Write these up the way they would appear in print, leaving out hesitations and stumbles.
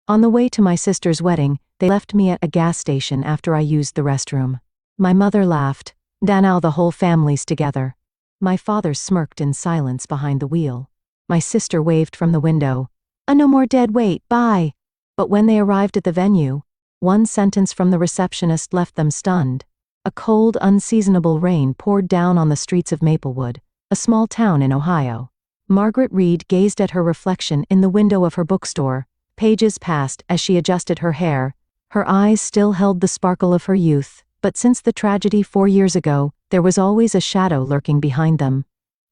On the way to my sister's wedding, they left me at a gas station after I used the restroom. My mother laughed. Now the whole family's together. My father smirked in silence behind the wheel. My sister waved from the window. No more dead weight, bye. But when they arrived at the venue, one sentence from the receptionist left them stunned. A cold, unseasonable rain poured down on the streets of Maplewood, a small town in Ohio. Margaret Reed gazed at her reflection in the window of her bookstore. Pages passed as she adjusted her hair. Her eyes still held the sparkle of her youth, but since the tragedy 4 years ago, there was always a shadow lurking behind them.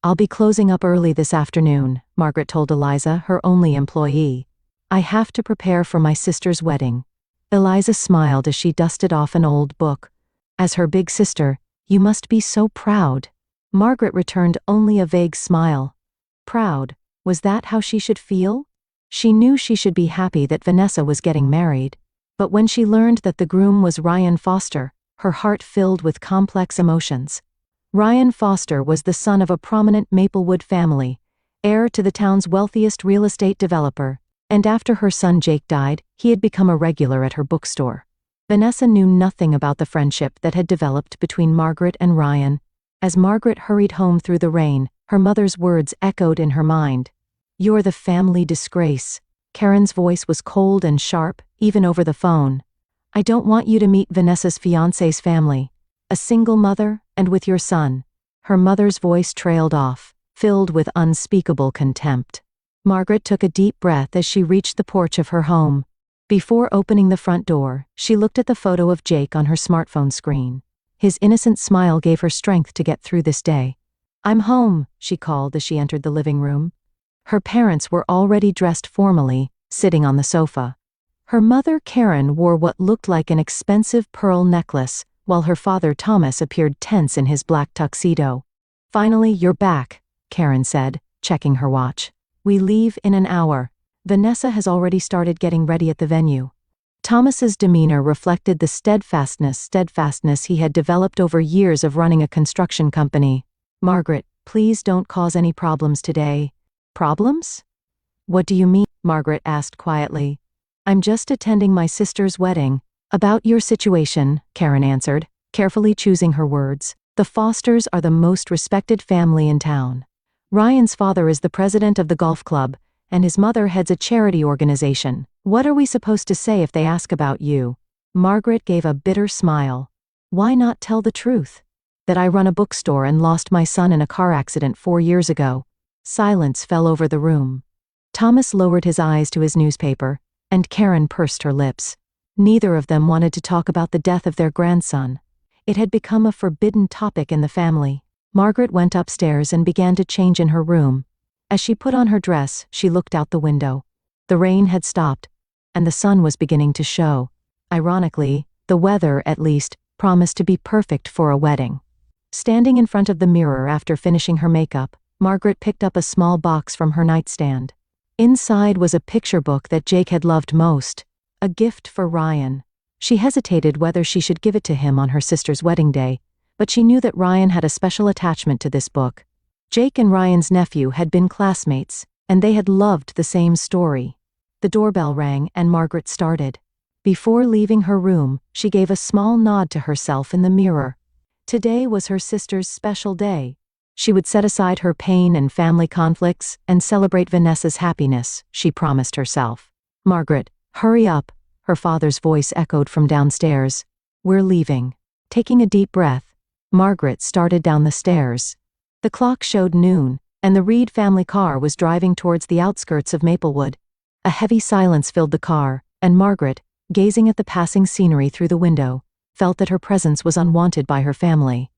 "I'll be closing up early this afternoon," Margaret told Eliza, her only employee. "I have to prepare for my sister's wedding." Eliza smiled as she dusted off an old book. As her big sister, "You must be so proud." Margaret returned only a vague smile. Proud? Was that how she should feel? She knew she should be happy that Vanessa was getting married. But when she learned that the groom was Ryan Foster, her heart filled with complex emotions. Ryan Foster was the son of a prominent Maplewood family, heir to the town's wealthiest real estate developer, and after her son Jake died, he had become a regular at her bookstore. Vanessa knew nothing about the friendship that had developed between Margaret and Ryan. As Margaret hurried home through the rain, her mother's words echoed in her mind. "You're the family disgrace." Karen's voice was cold and sharp, even over the phone. "I don't want you to meet Vanessa's fiancé's family. A single mother, and with your son." Her mother's voice trailed off, filled with unspeakable contempt. Margaret took a deep breath as she reached the porch of her home. Before opening the front door, she looked at the photo of Jake on her smartphone screen. His innocent smile gave her strength to get through this day. "I'm home," she called as she entered the living room. Her parents were already dressed formally, sitting on the sofa. Her mother, Karen, wore what looked like an expensive pearl necklace, while her father, Thomas, appeared tense in his black tuxedo. "Finally, you're back," Karen said, checking her watch. "We leave in an hour. Vanessa has already started getting ready at the venue." Thomas's demeanor reflected the steadfastness he had developed over years of running a construction company. "Margaret, please don't cause any problems today." "Problems? What do you mean?" Margaret asked quietly. "I'm just attending my sister's wedding." "About your situation," Karen answered, carefully choosing her words. "The Fosters are the most respected family in town. Ryan's father is the president of the golf club, and his mother heads a charity organization. What are we supposed to say if they ask about you?" Margaret gave a bitter smile. "Why not tell the truth? That I run a bookstore and lost my son in a car accident 4 years ago." Silence fell over the room. Thomas lowered his eyes to his newspaper, and Karen pursed her lips. Neither of them wanted to talk about the death of their grandson. It had become a forbidden topic in the family. Margaret went upstairs and began to change in her room. As she put on her dress, she looked out the window. The rain had stopped, and the sun was beginning to show. Ironically, the weather, at least, promised to be perfect for a wedding. Standing in front of the mirror after finishing her makeup, Margaret picked up a small box from her nightstand. Inside was a picture book that Jake had loved most, a gift for Ryan. She hesitated whether she should give it to him on her sister's wedding day, but she knew that Ryan had a special attachment to this book. Jake and Ryan's nephew had been classmates, and they had loved the same story. The doorbell rang and Margaret started. Before leaving her room, she gave a small nod to herself in the mirror. Today was her sister's special day. She would set aside her pain and family conflicts and celebrate Vanessa's happiness, she promised herself. "Margaret, hurry up," her father's voice echoed from downstairs. "We're leaving." Taking a deep breath, Margaret started down the stairs. The clock showed noon, and the Reed family car was driving towards the outskirts of Maplewood. A heavy silence filled the car, and Margaret, gazing at the passing scenery through the window, felt that her presence was unwanted by her family.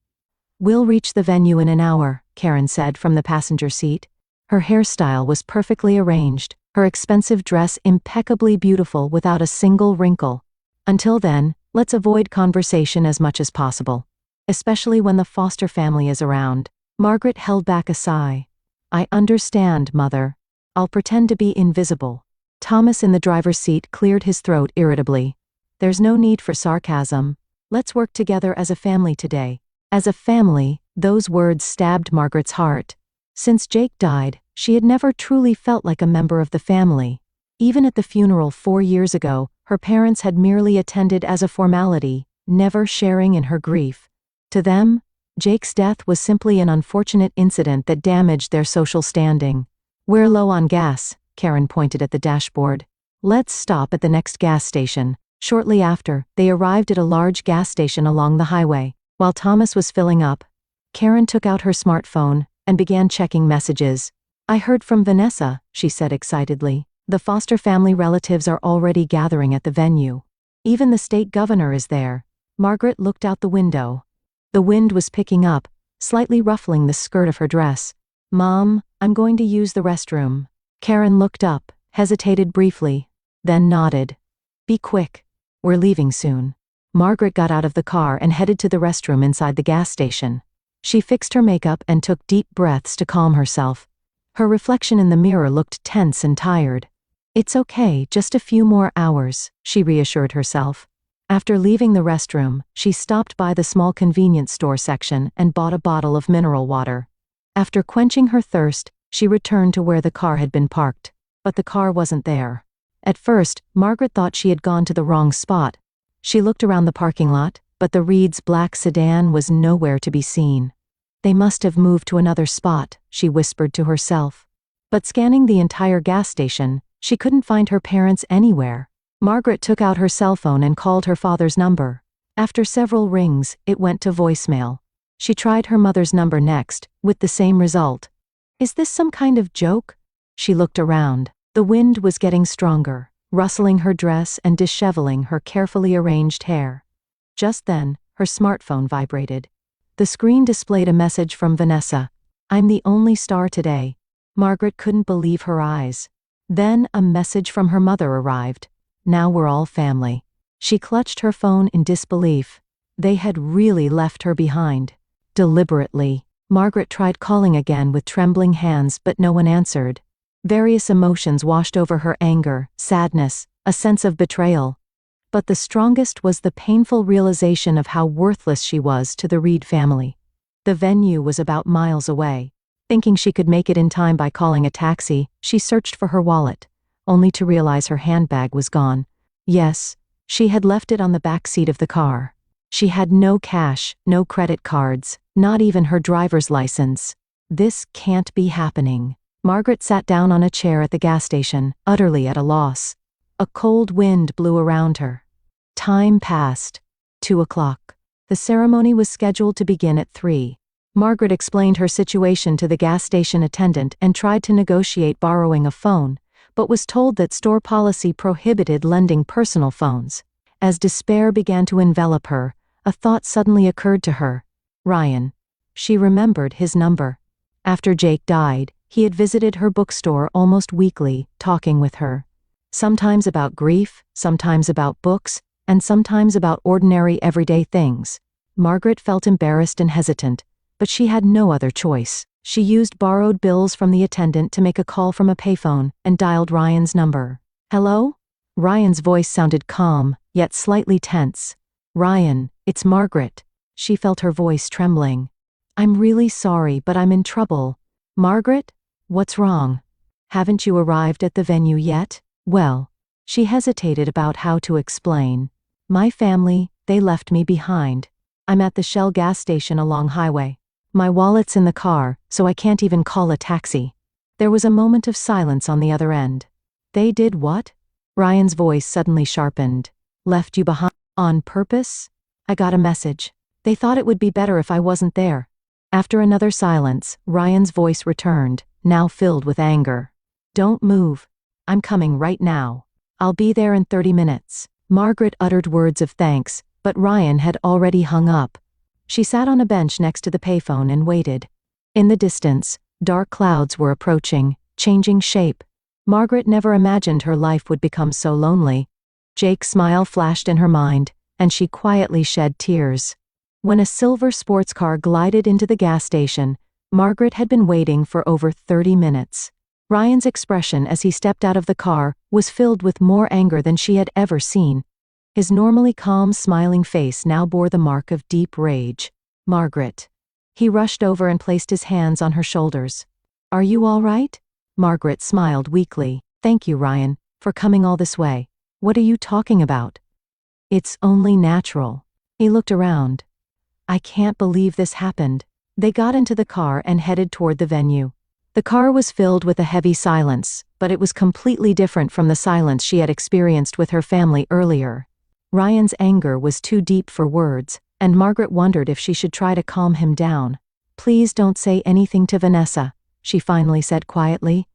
"We'll reach the venue in an hour," Karen said from the passenger seat. Her hairstyle was perfectly arranged, her expensive dress impeccably beautiful without a single wrinkle. "Until then, let's avoid conversation as much as possible, especially when the Foster family is around." Margaret held back a sigh. "I understand, Mother. I'll pretend to be invisible." Thomas in the driver's seat cleared his throat irritably. "There's no need for sarcasm. Let's work together as a family today." As a family, those words stabbed Margaret's heart. Since Jake died, she had never truly felt like a member of the family. Even at the funeral 4 years ago, her parents had merely attended as a formality, never sharing in her grief. To them, Jake's death was simply an unfortunate incident that damaged their social standing. "We're low on gas," Karen pointed at the dashboard. "Let's stop at the next gas station." Shortly after, they arrived at a large gas station along the highway. While Thomas was filling up, Karen took out her smartphone and began checking messages. "I heard from Vanessa," she said excitedly. "The Foster family relatives are already gathering at the venue. Even the state governor is there." Margaret looked out the window. The wind was picking up, slightly ruffling the skirt of her dress. "Mom, I'm going to use the restroom." Karen looked up, hesitated briefly, then nodded. "Be quick. We're leaving soon." Margaret got out of the car and headed to the restroom inside the gas station. She fixed her makeup and took deep breaths to calm herself. Her reflection in the mirror looked tense and tired. "It's okay, just a few more hours," she reassured herself. After leaving the restroom, she stopped by the small convenience store section and bought a bottle of mineral water. After quenching her thirst, she returned to where the car had been parked. But the car wasn't there. At first, Margaret thought she had gone to the wrong spot. She looked around the parking lot, but the Reed's black sedan was nowhere to be seen. "They must have moved to another spot," she whispered to herself. But scanning the entire gas station, she couldn't find her parents anywhere. Margaret took out her cell phone and called her father's number. After several rings, it went to voicemail. She tried her mother's number next, with the same result. "Is this some kind of joke?" She looked around. The wind was getting stronger, rustling her dress and disheveling her carefully arranged hair. Just then, her smartphone vibrated. The screen displayed a message from Vanessa. "I'm the only star today." Margaret couldn't believe her eyes. Then a message from her mother arrived. "Now we're all family." She clutched her phone in disbelief. They had really left her behind. Deliberately. Margaret tried calling again with trembling hands, but no one answered. Various emotions washed over her: anger, sadness, a sense of betrayal. But the strongest was the painful realization of how worthless she was to the Reed family. The venue was about miles away. Thinking she could make it in time by calling a taxi, she searched for her wallet, only to realize her handbag was gone. Yes, she had left it on the back seat of the car. She had no cash, no credit cards, not even her driver's license. This can't be happening. Margaret sat down on a chair at the gas station, utterly at a loss. A cold wind blew around her. Time passed. 2 o'clock. The ceremony was scheduled to begin at 3. Margaret explained her situation to the gas station attendant and tried to negotiate borrowing a phone, but was told that store policy prohibited lending personal phones. As despair began to envelop her, a thought suddenly occurred to her. Ryan. She remembered his number. After Jake died, he had visited her bookstore almost weekly, talking with her. Sometimes about grief, sometimes about books, and sometimes about ordinary everyday things. Margaret felt embarrassed and hesitant, but she had no other choice. She used borrowed bills from the attendant to make a call from a payphone and dialed Ryan's number. "Hello?" Ryan's voice sounded calm, yet slightly tense. "Ryan, it's Margaret." She felt her voice trembling. "I'm really sorry, but I'm in trouble." "Margaret? What's wrong? Haven't you arrived at the venue yet?" "Well," she hesitated about how to explain. "My family, they left me behind. I'm at the Shell gas station along highway. My wallet's in the car, so I can't even call a taxi." There was a moment of silence on the other end. "They did what?" Ryan's voice suddenly sharpened. "Left you behind? On purpose?" "I got a message. They thought it would be better if I wasn't there." After another silence, Ryan's voice returned, now filled with anger. "Don't move. I'm coming right now. I'll be there in 30 minutes. Margaret uttered words of thanks, but Ryan had already hung up. She sat on a bench next to the payphone and waited. In the distance, dark clouds were approaching, changing shape. Margaret never imagined her life would become so lonely. Jake's smile flashed in her mind, and she quietly shed tears. When a silver sports car glided into the gas station, Margaret had been waiting for over 30 minutes. Ryan's expression as he stepped out of the car was filled with more anger than she had ever seen. His normally calm, smiling face now bore the mark of deep rage. "Margaret." He rushed over and placed his hands on her shoulders. "Are you all right?" Margaret smiled weakly. "Thank you, Ryan, for coming all this way. What are you talking about? It's only natural. He looked around. I can't believe this happened. They got into the car and headed toward the venue. The car was filled with a heavy silence, but it was completely different from the silence she had experienced with her family earlier. Ryan's anger was too deep for words, and Margaret wondered if she should try to calm him down. Please don't say anything to Vanessa, she finally said quietly.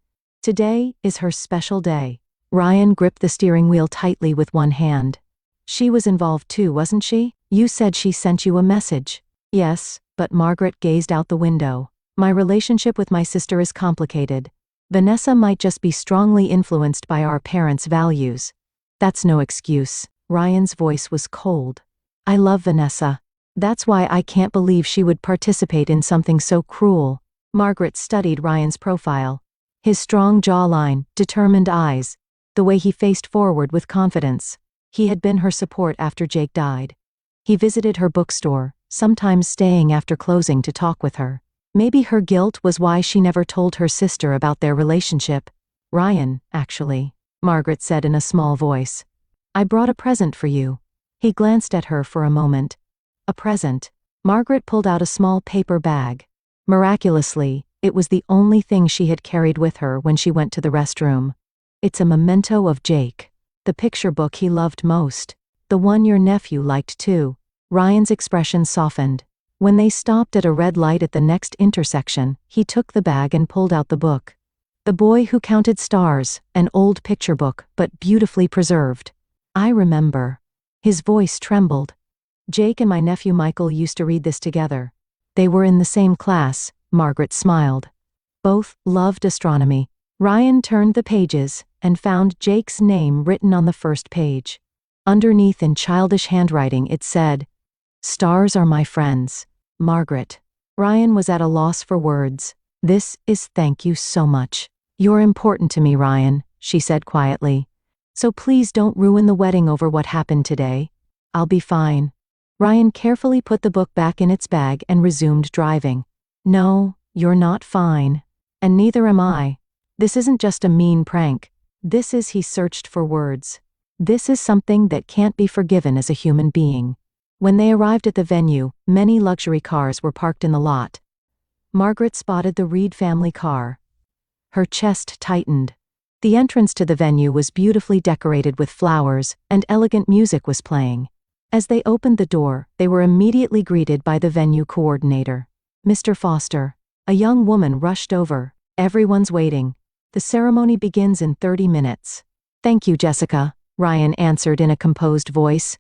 Today is her special day. Ryan gripped the steering wheel tightly with one hand. She was involved too, wasn't she? You said she sent you a message. Yes, but Margaret gazed out the window. My relationship with my sister is complicated. Vanessa might just be strongly influenced by our parents' values. That's no excuse. Ryan's voice was cold. I love Vanessa. That's why I can't believe she would participate in something so cruel. Margaret studied Ryan's profile. His strong jawline, determined eyes, the way he faced forward with confidence. He had been her support after Jake died. He visited her bookstore, sometimes staying after closing to talk with her. Maybe her guilt was why she never told her sister about their relationship. Ryan, actually, Margaret said in a small voice. I brought a present for you. He glanced at her for a moment. A present. Margaret pulled out a small paper bag. Miraculously, it was the only thing she had carried with her when she went to the restroom. It's a memento of Jake. The picture book he loved most. The one your nephew liked too. Ryan's expression softened. When they stopped at a red light at the next intersection, he took the bag and pulled out the book. The Boy Who Counted Stars, an old picture book, but beautifully preserved. I remember. His voice trembled. Jake and my nephew Michael used to read this together. They were in the same class, Margaret smiled. Both loved astronomy. Ryan turned the pages and found Jake's name written on the first page. Underneath in childish handwriting it said, Stars are my friends. Margaret. Ryan was at a loss for words. This is thank you so much. You're important to me, Ryan, she said quietly. So please don't ruin the wedding over what happened today. I'll be fine. Ryan carefully put the book back in its bag and resumed driving. No, you're not fine. And neither am I. This isn't just a mean prank. This is, he searched for words. This is something that can't be forgiven as a human being. When they arrived at the venue, many luxury cars were parked in the lot. Margaret spotted the Reed family car. Her chest tightened. The entrance to the venue was beautifully decorated with flowers, and elegant music was playing. As they opened the door, they were immediately greeted by the venue coordinator. Mr. Foster. A young woman rushed over. Everyone's waiting. The ceremony begins in 30 minutes. Thank you, Jessica, Ryan answered in a composed voice.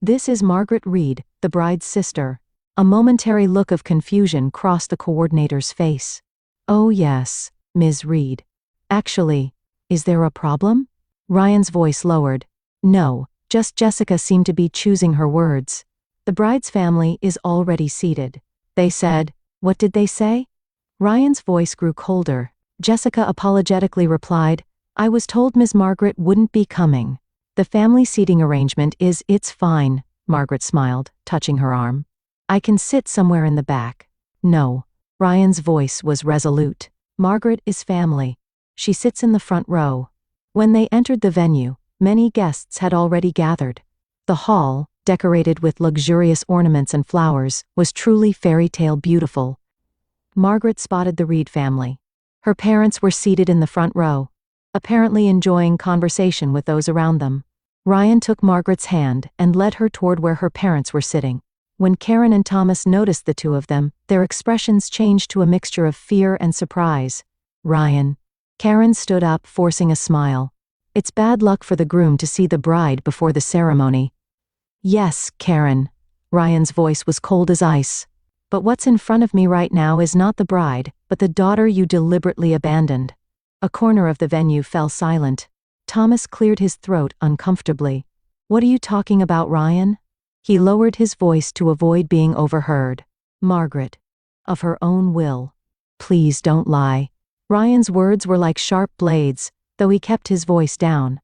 This is Margaret Reed, the bride's sister. A momentary look of confusion crossed the coordinator's face. Oh yes, Ms. Reed. Actually, is there a problem? Ryan's voice lowered. No, just Jessica seemed to be choosing her words. The bride's family is already seated. They said, what did they say? Ryan's voice grew colder. Jessica apologetically replied, I was told Ms. Margaret wouldn't be coming. The family seating arrangement is, it's fine, Margaret smiled, touching her arm. I can sit somewhere in the back. No. Ryan's voice was resolute. Margaret is family. She sits in the front row. When they entered the venue, many guests had already gathered. The hall, decorated with luxurious ornaments and flowers, was truly fairy tale beautiful. Margaret spotted the Reed family. Her parents were seated in the front row, apparently enjoying conversation with those around them. Ryan took Margaret's hand and led her toward where her parents were sitting. When Karen and Thomas noticed the two of them, their expressions changed to a mixture of fear and surprise. Ryan. Karen stood up, forcing a smile. It's bad luck for the groom to see the bride before the ceremony. Yes, Karen. Ryan's voice was cold as ice. But what's in front of me right now is not the bride, but the daughter you deliberately abandoned. A corner of the venue fell silent. Thomas cleared his throat uncomfortably. What are you talking about, Ryan? He lowered his voice to avoid being overheard. Margaret. Of her own will. Please don't lie. Ryan's words were like sharp blades, though he kept his voice down.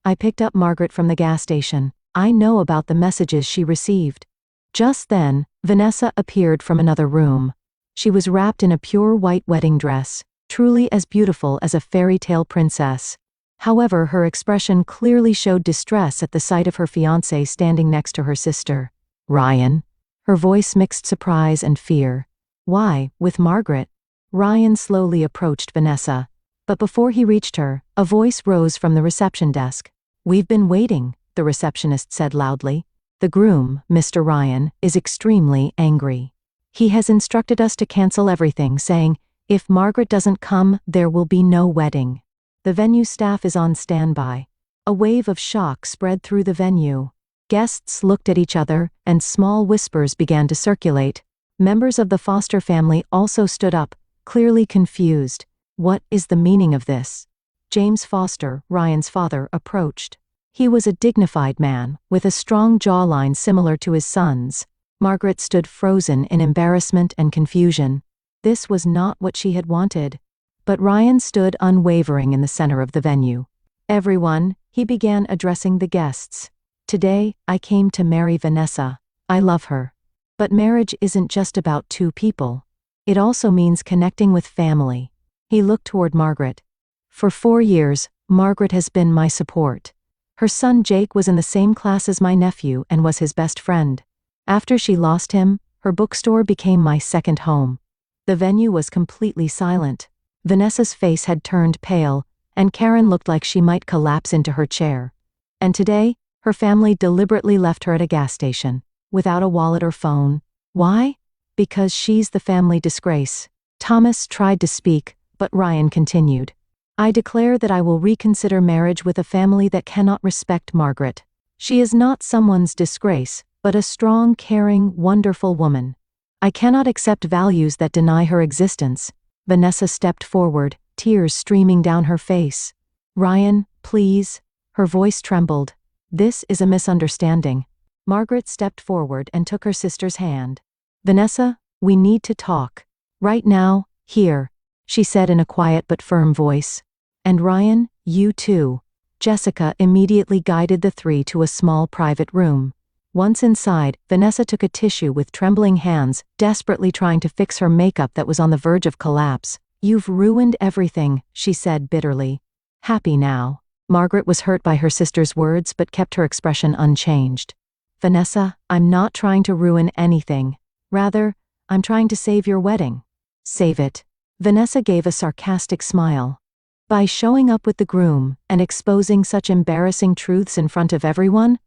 I picked up Margaret from the gas station. I know about the messages she received. Just then, Vanessa appeared from another room. She was wrapped in a pure white wedding dress, truly as beautiful as a fairy tale princess. However, her expression clearly showed distress at the sight of her fiancé standing next to her sister. Ryan? Her voice mixed surprise and fear. Why, with Margaret? Ryan slowly approached Vanessa. But before he reached her, a voice rose from the reception desk. "We've been waiting," the receptionist said loudly. "The groom, Mr. Ryan, is extremely angry. He has instructed us to cancel everything, saying, if Margaret doesn't come, there will be no wedding. The venue staff is on standby." A wave of shock spread through the venue. Guests looked at each other, and small whispers began to circulate. Members of the Foster family also stood up, clearly confused. What is the meaning of this? James Foster, Ryan's father, approached. He was a dignified man, with a strong jawline similar to his son's. Margaret stood frozen in embarrassment and confusion. This was not what she had wanted. But Ryan stood unwavering in the center of the venue. "Everyone," he began addressing the guests. "Today, I came to marry Vanessa. I love her. But marriage isn't just about two people. It also means connecting with family." He looked toward Margaret. "For 4 years, Margaret has been my support. Her son Jake was in the same class as my nephew and was his best friend. After she lost him, her bookstore became my second home." The venue was completely silent. Vanessa's face had turned pale, and Karen looked like she might collapse into her chair. And today, her family deliberately left her at a gas station, without a wallet or phone. Why? Because she's the family disgrace. Thomas tried to speak, but Ryan continued. "I declare that I will reconsider marriage with a family that cannot respect Margaret. She is not someone's disgrace, but a strong, caring, wonderful woman. I cannot accept values that deny her existence." Vanessa stepped forward, tears streaming down her face. "Ryan, please." Her voice trembled. "This is a misunderstanding." Margaret stepped forward and took her sister's hand. "Vanessa, we need to talk. Right now, here," she said in a quiet but firm voice. "And Ryan, you too." Jessica immediately guided the three to a small private room. Once inside, Vanessa took a tissue with trembling hands, desperately trying to fix her makeup that was on the verge of collapse. "You've ruined everything," she said bitterly. "Happy now." Margaret was hurt by her sister's words but kept her expression unchanged. "Vanessa, I'm not trying to ruin anything. Rather, I'm trying to save your wedding." "Save it." Vanessa gave a sarcastic smile. "By showing up with the groom and exposing such embarrassing truths in front of everyone?"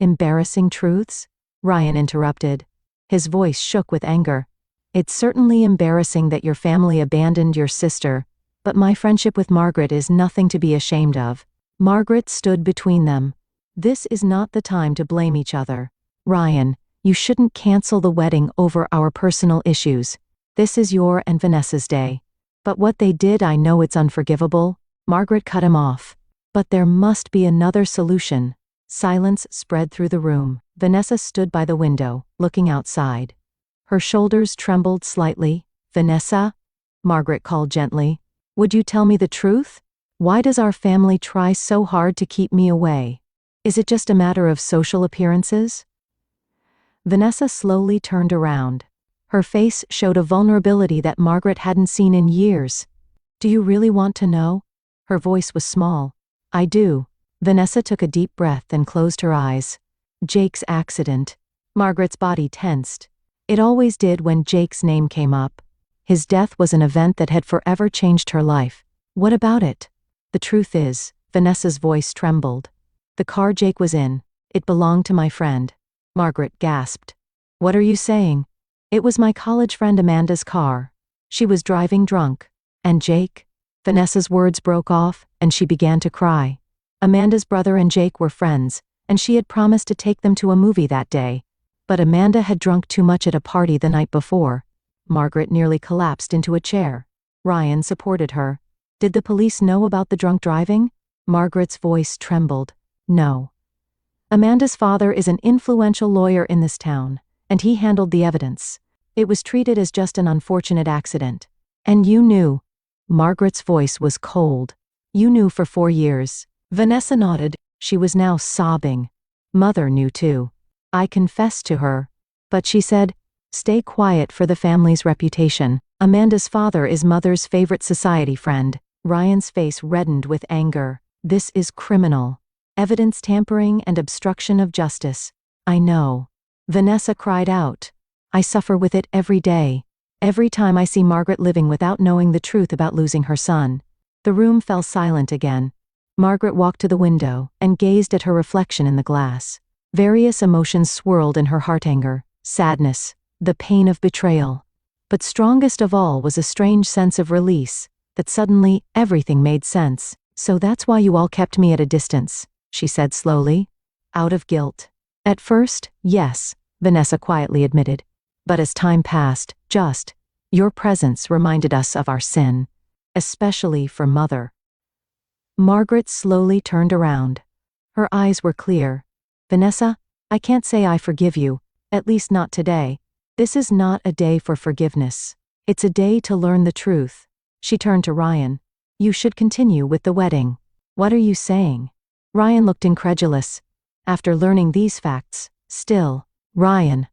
"Embarrassing truths?" Ryan interrupted. His voice shook with anger. "It's certainly embarrassing that your family abandoned your sister, but my friendship with Margaret is nothing to be ashamed of." Margaret stood between them. "This is not the time to blame each other. Ryan, you shouldn't cancel the wedding over our personal issues. This is your and Vanessa's day." "But what they did, I know it's unforgivable." Margaret cut him off. "But there must be another solution." Silence spread through the room. Vanessa stood by the window, looking outside. Her shoulders trembled slightly. "Vanessa?" Margaret called gently. "Would you tell me the truth? Why does our family try so hard to keep me away? Is it just a matter of social appearances?" Vanessa slowly turned around. Her face showed a vulnerability that Margaret hadn't seen in years. "Do you really want to know?" Her voice was small. "I do." Vanessa took a deep breath and closed her eyes. "Jake's accident." Margaret's body tensed. It always did when Jake's name came up. His death was an event that had forever changed her life. "What about it?" "The truth is," Vanessa's voice trembled. "The car Jake was in, it belonged to my friend." Margaret gasped. "What are you saying?" "It was my college friend Amanda's car. She was driving drunk. And Jake?" Vanessa's words broke off, and she began to cry. Amanda's brother and Jake were friends, and she had promised to take them to a movie that day. But Amanda had drunk too much at a party the night before. Margaret nearly collapsed into a chair. Ryan supported her. "Did the police know about the drunk driving?" Margaret's voice trembled. "No. Amanda's father is an influential lawyer in this town, and he handled the evidence. It was treated as just an unfortunate accident. And you knew." Margaret's voice was cold. "You knew for 4 years." Vanessa nodded. She was now sobbing. "Mother knew too. I confessed to her. But she said, 'Stay quiet for the family's reputation. Amanda's father is Mother's favorite society friend.'" Ryan's face reddened with anger. This is criminal. Evidence tampering and obstruction of justice. I know. Vanessa cried out. I suffer with it every day. Every time I see Margaret living without knowing the truth about losing her son. The room fell silent again. Margaret walked to the window and gazed at her reflection in the glass. Various emotions swirled in her heart: anger, sadness, the pain of betrayal. But strongest of all was a strange sense of release, that suddenly everything made sense. So that's why you all kept me at a distance, she said slowly. Out of guilt. At first, yes, Vanessa quietly admitted. But as time passed, your presence reminded us of our sin. Especially for Mother. Margaret slowly turned around. Her eyes were clear. Vanessa, I can't say I forgive you, at least not today. This is not a day for forgiveness. It's a day to learn the truth. She turned to Ryan. You should continue with the wedding. What are you saying? Ryan looked incredulous. After learning these facts, still, Ryan.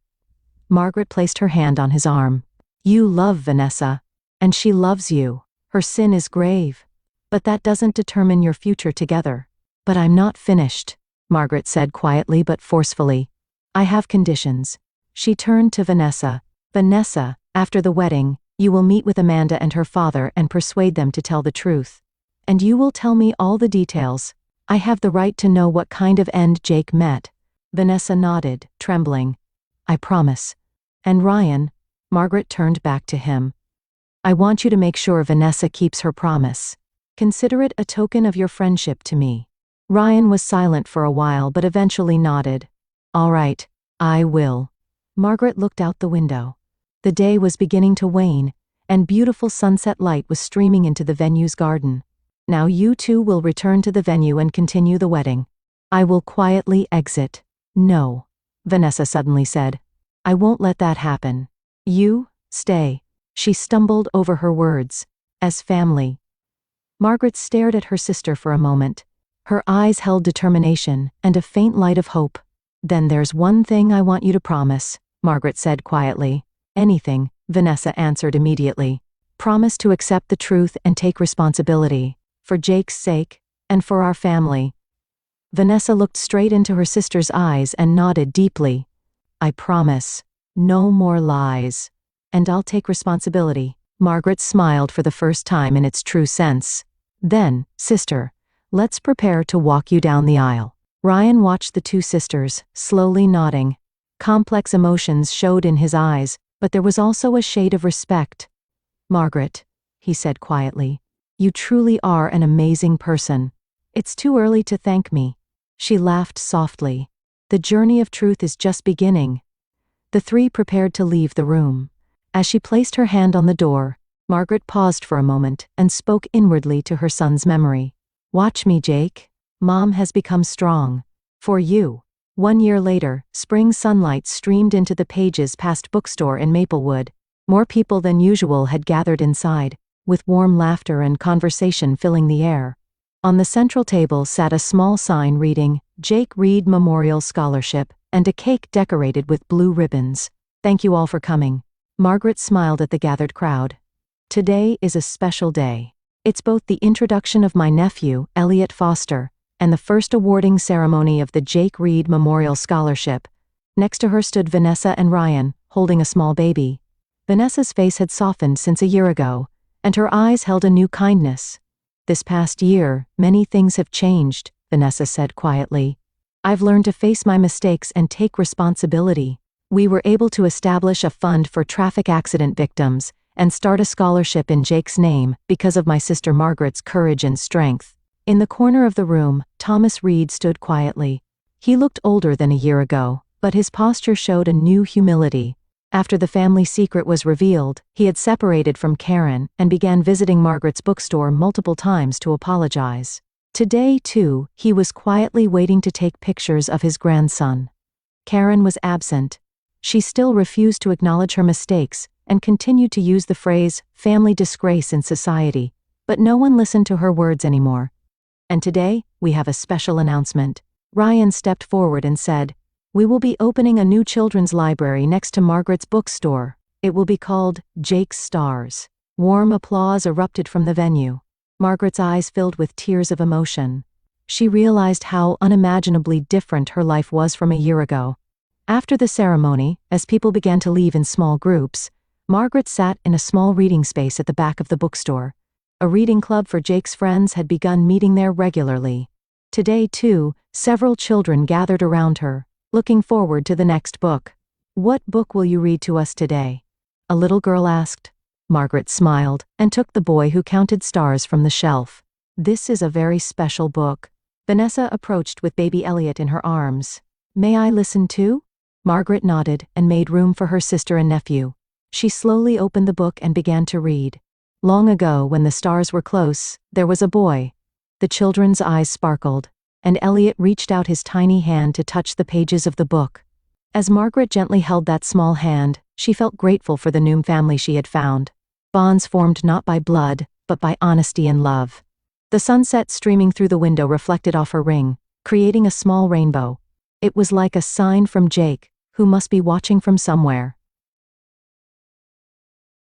Margaret placed her hand on his arm. You love Vanessa. And she loves you. Her sin is grave. But that doesn't determine your future together. But I'm not finished, Margaret said quietly but forcefully. I have conditions. She turned to Vanessa. Vanessa, after the wedding, you will meet with Amanda and her father and persuade them to tell the truth. And you will tell me all the details. I have the right to know what kind of end Jake met. Vanessa nodded, trembling. I promise. And Ryan, Margaret turned back to him. I want you to make sure Vanessa keeps her promise. Consider it a token of your friendship to me. Ryan was silent for a while but eventually nodded. All right, I will. Margaret looked out the window. The day was beginning to wane, and beautiful sunset light was streaming into the venue's garden. Now you two will return to the venue and continue the wedding. I will quietly exit. No, Vanessa suddenly said. I won't let that happen. You, stay. She stumbled over her words. As family. Margaret stared at her sister for a moment. Her eyes held determination and a faint light of hope. Then there's one thing I want you to promise, Margaret said quietly. Anything, Vanessa answered immediately. Promise to accept the truth and take responsibility. For Jake's sake, and for our family. Vanessa looked straight into her sister's eyes and nodded deeply. I promise. No more lies. And I'll take responsibility. Margaret smiled for the first time in its true sense. Then, sister, let's prepare to walk you down the aisle. Ryan watched the two sisters, slowly nodding. Complex emotions showed in his eyes, but there was also a shade of respect. Margaret, he said quietly, you truly are an amazing person. It's too early to thank me. She laughed softly. The journey of truth is just beginning. The three prepared to leave the room. As she placed her hand on the door, Margaret paused for a moment and spoke inwardly to her son's memory. Watch me, Jake. Mom has become strong. For you. 1 year later, spring sunlight streamed into the pages past bookstore in Maplewood. More people than usual had gathered inside, with warm laughter and conversation filling the air. On the central table sat a small sign reading, Jake Reed Memorial Scholarship, and a cake decorated with blue ribbons. Thank you all for coming. Margaret smiled at the gathered crowd. Today is a special day. It's both the introduction of my nephew, Elliot Foster, and the first awarding ceremony of the Jake Reed Memorial Scholarship. Next to her stood Vanessa and Ryan, holding a small baby. Vanessa's face had softened since a year ago, and her eyes held a new kindness. This past year, many things have changed, Vanessa said quietly. I've learned to face my mistakes and take responsibility. We were able to establish a fund for traffic accident victims and start a scholarship in Jake's name because of my sister Margaret's courage and strength. In the corner of the room, Thomas Reed stood quietly. He looked older than a year ago, but his posture showed a new humility. After the family secret was revealed, he had separated from Karen and began visiting Margaret's bookstore multiple times to apologize. Today, too, he was quietly waiting to take pictures of his grandson. Karen was absent. She still refused to acknowledge her mistakes and continued to use the phrase, family disgrace in society, but no one listened to her words anymore. And today, we have a special announcement. Ryan stepped forward and said, we will be opening a new children's library next to Margaret's bookstore. It will be called Jake's Stars. Warm applause erupted from the venue. Margaret's eyes filled with tears of emotion. She realized how unimaginably different her life was from a year ago. After the ceremony, as people began to leave in small groups, Margaret sat in a small reading space at the back of the bookstore. A reading club for Jake's friends had begun meeting there regularly. Today, too, several children gathered around her, looking forward to the next book. "What book will you read to us today?" a little girl asked. Margaret smiled and took the boy who counted stars from the shelf. "This is a very special book." Vanessa approached with baby Elliot in her arms. "May I listen too?" Margaret nodded and made room for her sister and nephew. She slowly opened the book and began to read. Long ago, when the stars were close, there was a boy. The children's eyes sparkled, and Elliot reached out his tiny hand to touch the pages of the book. As Margaret gently held that small hand, she felt grateful for the new family she had found. Bonds formed not by blood, but by honesty and love. The sunset streaming through the window reflected off her ring, creating a small rainbow. It was like a sign from Jake, who must be watching from somewhere.